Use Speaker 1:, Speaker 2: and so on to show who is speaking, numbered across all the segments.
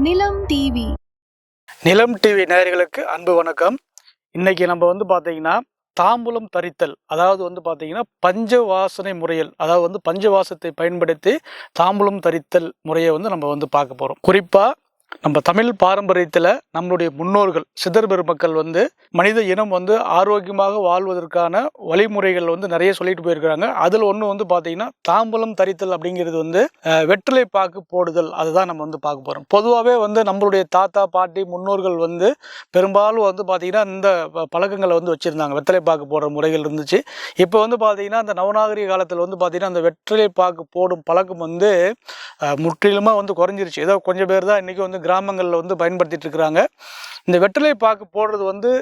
Speaker 1: நிலம் டிவி.
Speaker 2: நிலம் டிவி நேயர்களுக்கு அன்பு வணக்கம். இன்னைக்கு நம்ம பார்த்தீங்கன்னா தாம்பூலம் தரித்தல், அதாவது பார்த்தீங்கன்னா பஞ்சவாசனை முறையில், அதாவது பஞ்சவாசத்தை பயன்படுத்தி தாம்பூலம் தரித்தல் முறையை நம்ம பார்க்க போகிறோம். குறிப்பாக நம்ம தமிழ் பாரம்பரியத்தில் நம்மளுடைய முன்னோர்கள் சித்தர் பெருமக்கள் மனித இனம் ஆரோக்கியமாக வாழ்வதற்கான வழிமுறைகள் நிறைய சொல்லிட்டு போயிருக்கிறாங்க. அதில் ஒன்று பார்த்தீங்கன்னா தாம்பூலம் தரித்தல் அப்படிங்கிறது வெற்றிலை பாக்கு போடுதல். அதுதான் நம்ம பார்க்க போகிறோம். பொதுவாகவே நம்மளுடைய தாத்தா பாட்டி முன்னோர்கள் பெரும்பாலும் பார்த்தீங்கன்னா இந்த பழக்கங்களை வச்சுருந்தாங்க. வெற்றிலை பாக்கு போடுற முறைகள் இருந்துச்சு. இப்போ பார்த்தீங்கன்னா அந்த நவநாகரிக காலத்தில் பார்த்தீங்கன்னா அந்த வெற்றிலை பாக்கு போடும் பழக்கம் முற்றிலுமாக குறைஞ்சிருச்சு. ஏதோ கொஞ்சம் பேர் தான் இன்றைக்கி கிராமங்களில் பயன்படுத்திட்டு இருக்கிறாங்க. இந்த வெற்றிலை பாக்கு போடுறது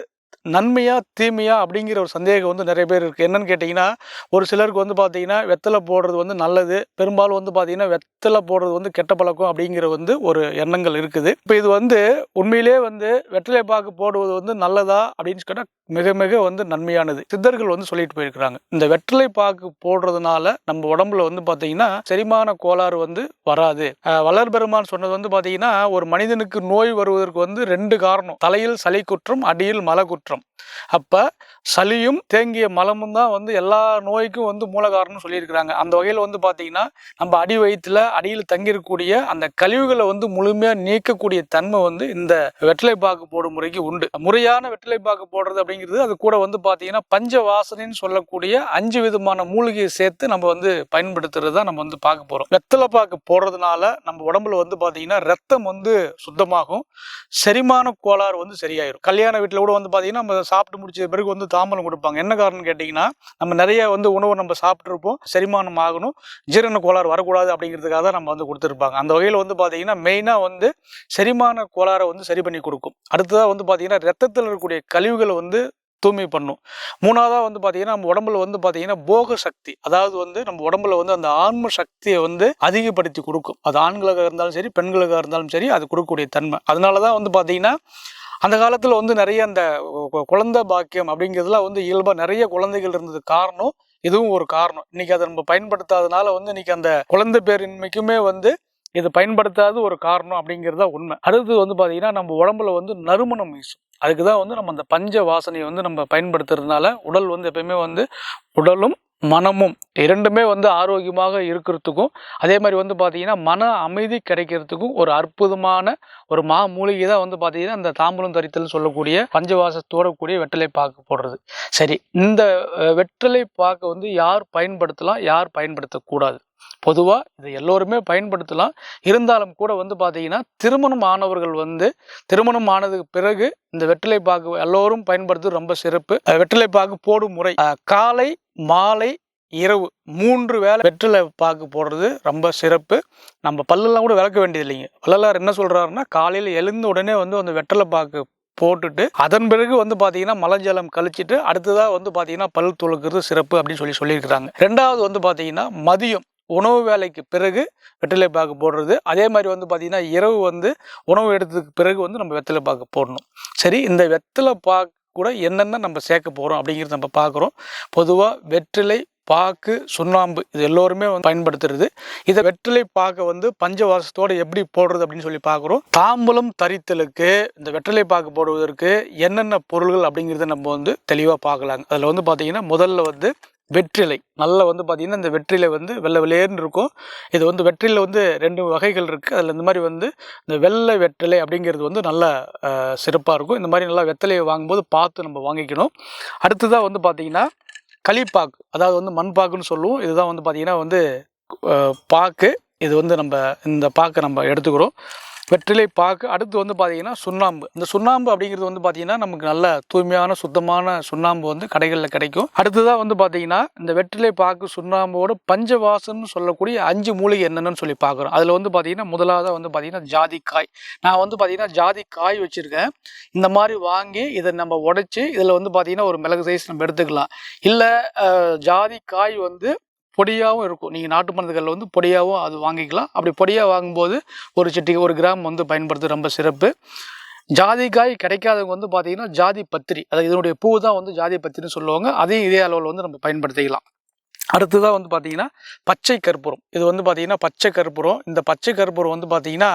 Speaker 2: நன்மையா தீமையா அப்படிங்கிற ஒரு சந்தேகம் நிறைய பேர் இருக்குது. என்னன்னு கேட்டிங்கன்னா, ஒரு சிலருக்கு பார்த்தீங்கன்னா வெத்தலை போடுறது நல்லது, பெரும்பாலும் பார்த்தீங்கன்னா வெத்தலை போடுறது கெட்ட பழக்கம் அப்படிங்கிற ஒரு எண்ணங்கள் இருக்குது. இப்போ இது உண்மையிலே வெற்றிலை பாக்கு போடுவது நல்லதா அப்படின்னு கேட்டால் மிக மிக நன்மையானது. சித்தர்கள் சொல்லிட்டு போயிருக்கிறாங்க, இந்த வெற்றிலை பாக்கு போடுறதுனால நம்ம உடம்புல பார்த்தீங்கன்னா செரிமான கோளாறு வராது. வள்ளல் பெருமான் சொன்னது பார்த்தீங்கன்னா, ஒரு மனிதனுக்கு நோய் வருவதற்கு 2 காரணம். தலையில் சளி குற்றம், அடியில் மல குற்றம். அப்ப சளியும் தேங்கிய மலமும் தான் எல்லா நோய்க்கும் மூல காரணம்னு சொல்லியிருக்கிறாங்க. அந்த வகையில் பார்த்தீங்கன்னா நம்ம அடி வயிற்றுல அடியில் தங்கியிருக்கக்கூடிய அந்த கழிவுகளை முழுமையா நீக்கக்கூடிய தன்மை இந்த வெற்றிலை பாக்கு போடும் முறைக்கு உண்டு. முறையான வெற்றிலை பாக்கு போடுறது அப்படிங்கிறது அது கூட பார்த்தீங்கன்னா பஞ்ச வாசனைன்னு சொல்லக்கூடிய 5 விதமான மூலிகையை சேர்த்து நம்ம பயன்படுத்துறது தான் நம்ம பார்க்க போறோம். வெற்றிலை பாக்கு போடுறதுனால நம்ம உடம்புல பார்த்தீங்கன்னா ரத்தம் சுத்தமாகும், செரிமான கோளாறு சரியாயிரும். கல்யாண வீட்டில் கூட பார்த்தீங்கன்னா நம்ம சாப்பிட்டு முடிச்ச பிறகு தாம்பலம் கொடுப்பாங்க. என்ன காரணம் கேட்டிங்கன்னா, நம்ம நிறைய உணவு நம்ம சாப்பிட்ருப்போம், செரிமானம் ஆகணும், ஜீரண கோளாறு வரக்கூடாது அப்படிங்கிறதுக்காக தான் நம்ம கொடுத்துருப்பாங்க. அந்த வகையில் பார்த்தீங்கன்னா மெயினாக செரிமான கோளாறை சரி பண்ணி கொடுக்கும். அடுத்ததாக பார்த்தீங்கன்னா ரத்தத்தில் இருக்கக்கூடிய கழிவுகளை தூய்மை பண்ணும். மூணாவதாக பார்த்தீங்கன்னா நம்ம உடம்புல பார்த்தீங்கன்னா போக சக்தி, அதாவது நம்ம உடம்புல அந்த ஆன்ம சக்தியை அதிகப்படுத்தி கொடுக்கும். அது ஆண்களாக இருந்தாலும் சரி, பெண்களாக இருந்தாலும் சரி, அது கொடுக்கக்கூடிய தன்மை. அதனால தான் பார்த்தீங்கன்னா அந்த காலத்தில் நிறைய அந்த குழந்தை பாக்கியம் அப்படிங்கிறதுலாம் இயல்பாக நிறைய குழந்தைகள் இருந்தது காரணம், இதுவும் ஒரு காரணம். இன்னைக்கு அதை நம்ம பயன்படுத்தாதனால இன்னைக்கு அந்த குழந்தை பேரின்மைக்குமே இது பயன்படுத்தாத ஒரு காரணம் அப்படிங்கிறதா உண்மை. அடுத்து பார்த்தீங்கன்னா நம்ம உடம்புல நறுமணம் வீசும். அதுக்கு தான் நம்ம அந்த பஞ்ச வாசனையை நம்ம பயன்படுத்துறதுனால உடல் எப்பயுமே உடலும் மனமும் இரண்டுமே ஆரோக்கியமாக இருக்கிறதுக்கும், அதே மாதிரி பார்த்தீங்கன்னா மன அமைதி கிடைக்கிறதுக்கும் ஒரு அற்புதமான ஒரு மூலிகை தான் பார்த்தீங்கன்னா இந்த தாம்பூலம் தரித்தல் சொல்லக்கூடிய பஞ்சவாசத்தோட கூடிய வெற்றிலை பாக்கு போடுறது. சரி, இந்த வெற்றிலை பாக்கு யார் பயன்படுத்தலாம், யார் பயன்படுத்தக்கூடாது? பொதுவாக இதை எல்லோருமே பயன்படுத்தலாம். இருந்தாலும் கூட பார்த்தீங்கன்னா திருமணம் ஆனவர்கள் திருமணம் ஆனதுக்கு பிறகு இந்த வெற்றிலை பாக்கு எல்லோரும் பயன்படுத்துறது ரொம்ப சிறப்பு. வெற்றிலை பாக்கு போடும் முறை காலை, மாலை, இரவு 3 வேளை வெற்றிலை பாக்கு போடுறது ரொம்ப சிறப்பு. நம்ம பல்லெல்லாம் கூட விளக்க வேண்டியது இல்லைங்க. வள்ளலார் என்ன சொல்றாருன்னா, காலையில் எழுந்த உடனே அந்த வெற்றிலை பாக்கு போட்டுட்டு அதன் பிறகு பார்த்தீங்கன்னா மலஜலம் கழிச்சிட்டு அடுத்ததாக பார்த்தீங்கன்னா பல் துளக்குறது சிறப்பு அப்படின்னு சொல்லியிருக்கிறாங்க. ரெண்டாவது பார்த்தீங்கன்னா மதியம் உணவு வேலைக்கு பிறகு வெற்றிலை பாக்கு போடுறது. அதே மாதிரி பார்த்தீங்கன்னா இரவு உணவு எடுத்ததுக்கு பிறகு நம்ம வெற்றிலை பாக்கு போடணும். சரி, இந்த வெற்றிலை பாக்கு கூட என்னென்ன நம்ம சேர்க்க போகிறோம் அப்படிங்கிறது நம்ம பார்க்குறோம். பொதுவாக வெற்றிலை பாக்கு, சுண்ணாம்பு இது எல்லோருமே பயன்படுத்துறது. இதை வெற்றிலை பாக்கை பஞ்சவாசத்தோடு எப்படி போடுறது அப்படின்னு சொல்லி பார்க்குறோம். தாம்பூலம் தரித்தலுக்கு இந்த வெற்றிலை பாக்கு போடுவதற்கு என்னென்ன பொருள்கள் அப்படிங்கிறத நம்ம தெளிவாக பார்க்கலாங்க. அதில் பார்த்தீங்கன்னா முதல்ல வெற்றிலை நல்லா பார்த்தீங்கன்னா இந்த வெற்றிலை வெள்ளை வெள்ளையர்னு இருக்கும். இது வெற்றிலை 2 வகைகள் இருக்குது. அதில் இந்த மாதிரி இந்த வெள்ளை வெற்றிலை அப்படிங்கிறது நல்ல சிறப்பாக இருக்கும். இந்த மாதிரி நல்லா வெற்றிலையை வாங்கும்போது பார்த்து நம்ம வாங்கிக்கணும். அடுத்ததாக பார்த்தீங்கன்னா களிப்பாக்கு, அதாவது மண்பாக்குன்னு சொல்லுவோம். இதுதான் பார்த்தீங்கன்னா பாக்கு. இது நம்ம இந்த பாக்கை நம்ம எடுத்துக்கிறோம், வெற்றிலை பாக்கு. அடுத்து பார்த்தீங்கன்னா சுண்ணாம்பு. இந்த சுண்ணாம்பு அப்படிங்கிறது பார்த்தீங்கன்னா நமக்கு நல்ல தூய்மையான சுத்தமான சுண்ணாம்பு கடைகளில் கிடைக்கும். அடுத்ததாக பார்த்தீங்கன்னா இந்த வெற்றிலை பாக்கு சுண்ணாம்போட பஞ்சவாசம்னு சொல்லக்கூடிய 5 மூலிகை என்னென்னு சொல்லி பார்க்குறோம். அதில் பார்த்தீங்கன்னா முதலாவதாக பார்த்தீங்கன்னா ஜாதிக்காய். நான் பார்த்தீங்கன்னா ஜாதிக்காய் வச்சுருக்கேன். இந்த மாதிரி வாங்கி இதை நம்ம உடைச்சி இதில் பார்த்தீங்கன்னா ஒரு மிளகு சைஸ் நம்ம எடுத்துக்கலாம். இல்லை ஜாதிக்காய் பொடியாகவும் இருக்கும். நீங்கள் நாட்டு மருந்துகளில் பொடியாகவும் அது வாங்கிக்கலாம். அப்படி பொடியாக வாங்கும்போது ஒரு கிராம் பயன்படுத்துறது ரொம்ப சிறப்பு. ஜாதிக்காய் கிடைக்காதவங்க பார்த்தீங்கன்னா ஜாதி பத்திரி, அதாவது இதனுடைய பூ தான் ஜாதி பத்திரின்னு சொல்லுவாங்க. அதையும் இதே அளவில் நம்ம பயன்படுத்திக்கலாம். அடுத்ததாக வந்து பார்த்திங்கன்னா பச்சை கற்பூரம். இது வந்து பார்த்திங்கன்னா பச்சை கற்பூரம். இந்த பச்சை கற்பூரம் வந்து பார்த்திங்கன்னா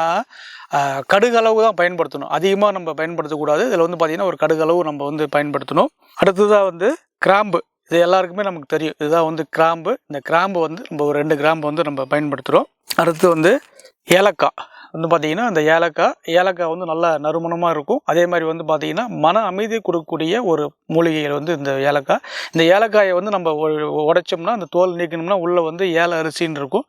Speaker 2: கடுகளவு தான் பயன்படுத்தணும், அதிகமாக நம்ம பயன்படுத்தக்கூடாது. இதில் வந்து பார்த்திங்கன்னா ஒரு கடுகளவு நம்ம வந்து பயன்படுத்தணும். அடுத்ததாக வந்து கிராம்பு. இது எல்லாருக்குமே நமக்கு தெரியும், இதுதான் வந்து கிராம்பு. இந்த கிராம்பு வந்து நம்ம ஒரு 2 கிராம்பு வந்து நம்ம பயன்படுத்துகிறோம். அடுத்து வந்து ஏலக்காய் வந்து பார்த்திங்கன்னா இந்த ஏலக்காய் வந்து நல்லா நறுமணமாக இருக்கும். அதே மாதிரி வந்து பார்த்திங்கன்னா மன அமைதி கொடுக்கக்கூடிய ஒரு மூலிகைகள் வந்து இந்த ஏலக்காய். இந்த ஏலக்காயை வந்து நம்ம உடைச்சோம்னா அந்த தோல் நீக்கணும்னா உள்ளே வந்து ஏல அரிசின்னு இருக்கும்.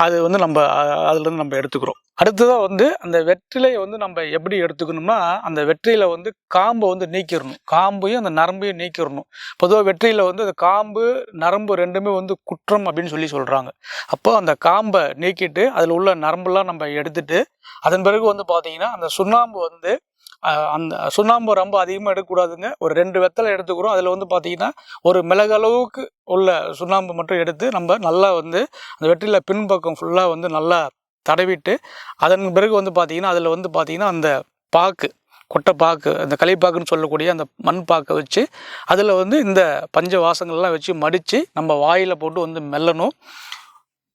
Speaker 2: அது வந்து நம்ம அதுலேருந்து நம்ம எடுத்துக்கிறோம். அடுத்ததாக வந்து அந்த வெற்றிலையை வந்து நம்ம எப்படி எடுத்துக்கணும்னா அந்த வெற்றிலை வந்து காம்பை வந்து நீக்கிடணும், காம்பையும் அந்த நரம்பையும் நீக்கிடணும். பொதுவாக வெற்றிலை வந்து அந்த காம்பு நரம்பு ரெண்டுமே வந்து குற்றம் அப்படின்னு சொல்கிறாங்க. அப்போ அந்த காம்பை நீக்கிட்டு அதில் உள்ள நரம்புலாம் நம்ம எடுத்துட்டு அதன் பிறகு வந்து பார்த்தீங்கன்னா அந்த சுண்ணாம்பு வந்து அந்த சுண்ணாம்பு ரொம்ப அதிகமாக எடுக்கக்கூடாதுங்க. ஒரு 2 வெத்தலை எடுத்துக்கிறோம். அதில் வந்து பார்த்தீங்கன்னா ஒரு மிளகளவுக்கு உள்ள சுண்ணாம்பு மட்டும் எடுத்து நம்ம நல்லா வந்து அந்த வெற்றிலை பின்பக்கம் ஃபுல்லாக வந்து நல்லா தடவிட்டு அதன் பிறகு வந்து பார்த்திங்கன்னா அதில் வந்து பார்த்திங்கன்னா அந்த பாக்கு, கொட்டைப்பாக்கு, அந்த களிப்பாக்குன்னு சொல்லக்கூடிய அந்த மண் பாக்கை வச்சு அதில் வந்து இந்த பஞ்ச வாசங்கள்லாம் வச்சு மடித்து நம்ம வாயில் போட்டு வந்து மெல்லணும்.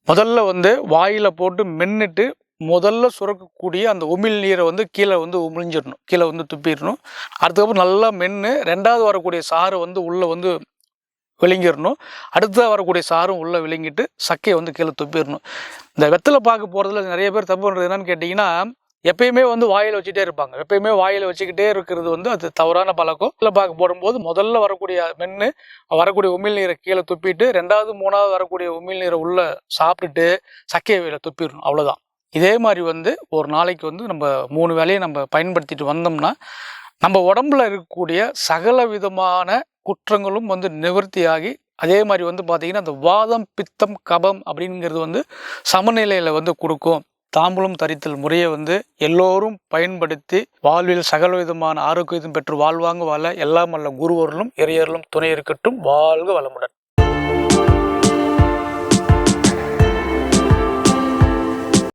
Speaker 2: முதல்ல வந்து வாயில் போட்டு மென்னுட்டு முதல்ல சுரக்கக்கூடிய அந்த உமிழ் நீரை வந்து கீழே வந்து உமிழ்ஞ்சிடணும், கீழே வந்து துப்பிடணும். அதுக்கப்புறம் நல்லா மென்று 2வது வரக்கூடிய சாறு வந்து உள்ளே வந்து விழுங்கிடணும். அடுத்ததாக வரக்கூடிய சாரும் உள்ளே விழுங்கிட்டு சக்கையை வந்து கீழே துப்பிடணும். இந்த வெத்தலை பாக்கு போகிறதுல நிறைய பேர் தப்பு பண்ணுறது என்னன்னு கேட்டிங்கன்னா, எப்பயுமே வந்து வாயில் வச்சுட்டே இருப்பாங்க. எப்பயுமே வாயில் வச்சுக்கிட்டே இருக்கிறது வந்து அது தவறான பழக்கம். வெத்தலை பாக்கு போடும்போது முதல்ல வரக்கூடிய மென்று வரக்கூடிய உமிழ்நீரை கீழே துப்பிட்டு 2வது 3வது வரக்கூடிய உமிழ்நீரை உள்ளே சாப்பிட்டுட்டு சக்கையை துப்பிடணும். அவ்வளோதான். இதே மாதிரி வந்து ஒரு நாளைக்கு வந்து நம்ம 3 வேளையை நம்ம பயன்படுத்திட்டு வந்தோம்னா நம்ம உடம்புல இருக்கக்கூடிய சகல விதமான குற்றங்களும் வந்து நிவர்த்தியாகி அதே மாதிரி வந்து பார்த்திங்கன்னா அந்த வாதம் பித்தம் கபம் அப்படிங்கிறது வந்து சமநிலையில் வந்து கொடுக்கும். தாம்பூலம் தரித்தல் முறையை வந்து எல்லோரும் பயன்படுத்தி வாழ்வில் சகல விதமான ஆரோக்கியத்தையும் பெற்று வாழ்வாங்க. வாழ எல்லாம் வல்ல குருவர்களும் இறையர்களும் துணை இருக்கட்டும். வாழ்க வளமுடன்.